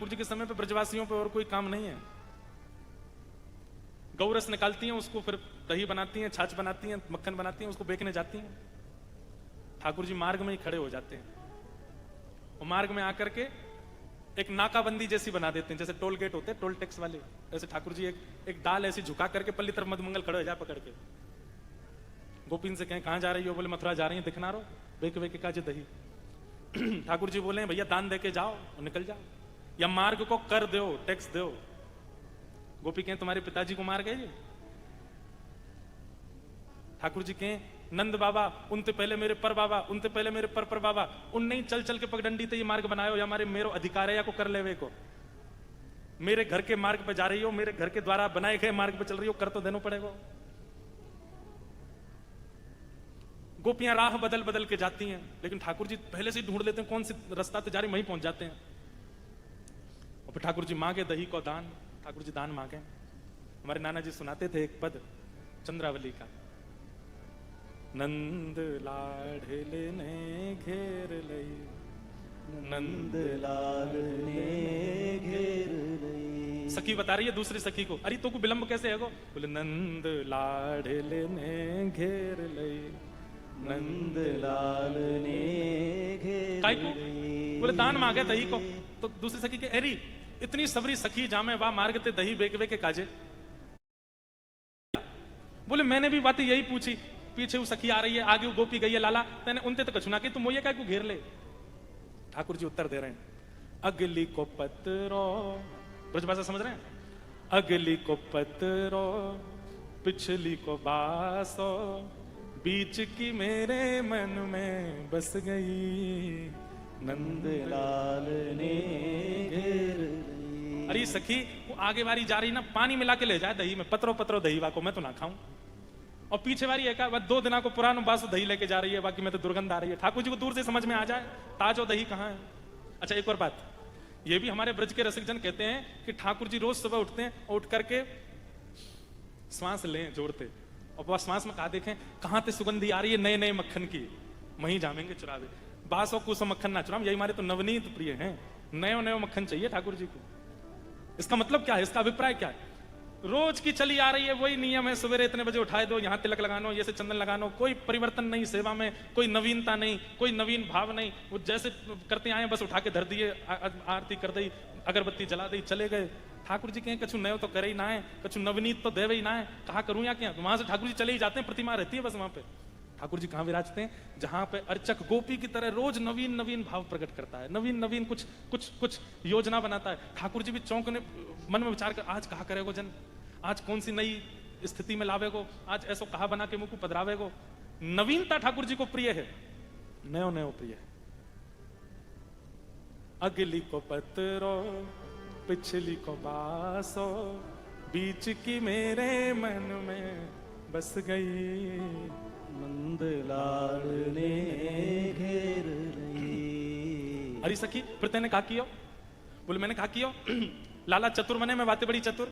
ठाकुर जी के समय पे ब्रजवासियों पे और कोई काम नहीं है। गौ रस निकालती हैं, उसको फिर दही बनाती हैं, छाछ बनाती हैं, मक्खन बनाती हैं, उसको बेचने जाती हैं। ठाकुर जी मार्ग में ही खड़े हो जाते हैं और मार्ग में आकर के एक नाकाबंदी जैसी बना देते हैं, जैसे टोल गेट होते हैं, टोल टैक्स वाले। ऐसे ठाकुर जी एक डाल ऐसी झुका करके पल्ली तरफ मधुमंगल खड़े हो जाए पकड़ के। गोपीन से कहें कहां जा रही हो? बोले मथुरा जा रही है, दिखना रहो बेक बेक काजे दही। ठाकुर जी बोले भैया दान देके जाओ और निकल जाओ, या मार्ग को कर दो, टैक्स दो। गोपी कहें तुम्हारे पिताजी को मार गए? ठाकुर जी कहें नंद बाबा उनसे पहले मेरे पर बाबा, उनसे पहले मेरे पर बाबा, उन नहीं चल चल के पगडंडी ते ये मार्ग बनायो, या हमारे मेरो अधिकार है या को कर लेवे को। मेरे घर के मार्ग पे जा रही हो, मेरे घर के द्वारा बनाए गए मार्ग पे चल रही हो, कर तो देना पड़ेगा। गोपियां राह बदल बदल के जाती हैं, लेकिन ठाकुर जी पहले से ही ढूंढ लेते हैं कौन सी रास्ता से जा रही, वहीं पहुंच जाते हैं। और फिर ठाकुर जी मांगे दही को दान, ठाकुर जी दान मांगे। हमारे नाना जी सुनाते थे एक पद चंद्रावली का, नंद लाढ़ले ने घेर लई, नंद लाढ़ले घेर लई। सखी बता रही है दूसरी सखी को, अरे तो को विलंब कैसे है गो? बोले नंद लाढ़ले ने घेर लई, नंद लाल ने घेर लई। बोले दान मांगे दही को। तो दूसरी सखी के अरे इतनी सबरी सखी जामे वाह मार्गते दही बेक के काजे। बोले मैंने भी बात यही पूछी, पीछे वो सखी आ रही है, आगे वो गोपी गई है, लाला तेने उनते तो कछुना की, तुम वो ये क्या को घेर ले। ठाकुर जी उत्तर दे रहे हैं, अगली को पत्रो, ब्रजभाषा समझ रहे हैं? अगली को पत्रो पिछली को बासो, बीच की मेरे मन में बस गई, नंद लाल ने घेर लई। अरे सखी वो आगे वाली जा रही ना, पानी मिला के ले जाए दही में, पत्रो पत्रो दही वाको मैं तो ना खाऊं। और पीछे वाली एक 2 दिना को पुराना बासु दही लेके जा रही है, बाकी मैं तो दुर्गंध आ रही है। ठाकुर जी को दूर से समझ में आ जाए ताजो दही कहाँ है। अच्छा एक और बात, ये भी हमारे ब्रज के रसिक जन कहते हैं कि ठाकुर जी रोज सुबह उठते हैं और उठ करके श्वास लें जोड़ते, और वह श्वास में कहा देखें कहां से सुगंधी आ रही है नए नए मक्खन की, वहीं जामेंगे चुरावे। बासो कुसो मक्खन ना चुराम, यही हमारे तो नवनीत प्रिय हैं, नयो नयो मक्खन चाहिए ठाकुर जी को। इसका मतलब क्या है, इसका अभिप्राय क्या है? रोज की चली आ रही है वही नियम है, सवेरे इतने बजे उठाए दो, यहाँ तिलक लगानो, ये से चंदन लगानो, कोई परिवर्तन नहीं, सेवा में कोई नवीनता नहीं, कोई नवीन भाव नहीं, वो जैसे करते आए बस उठा के धर दिए, आरती कर दी, अगरबत्ती जला दी, चले गए। ठाकुर जी कहें कछु नयो तो करे ही ना है, कछु नवनीत तो देवे ही ना है, कहा करूं या क्या? वहां से ठाकुर जी चले ही जाते हैं, प्रतिमा रहती है बस वहां पे। ठाकुर जी कहां विराजते हैं? जहां पे अर्चक गोपी की तरह रोज नवीन नवीन भाव प्रकट करता है, नवीन नवीन कुछ कुछ कुछ योजना बनाता है। ठाकुर जी भी चौंकने मन में विचार कर, आज कहा करेगो जन, आज कौन सी नई स्थिति में लावेगो, आज ऐसो कहा बना के मुंह को पधरावेगो। नवीनता ठाकुर जी को प्रिय है, नयो नयो प्रिय है। अगली को पत्रो पिछली को बासो, बीच की मेरे मन में बस गई, नंद लाल ने घेर लई। अरे सखी फिर तेने कहा कियो? बोले मैंने कहा कियो लाला चतुर मने में बातें बड़ी चतुर।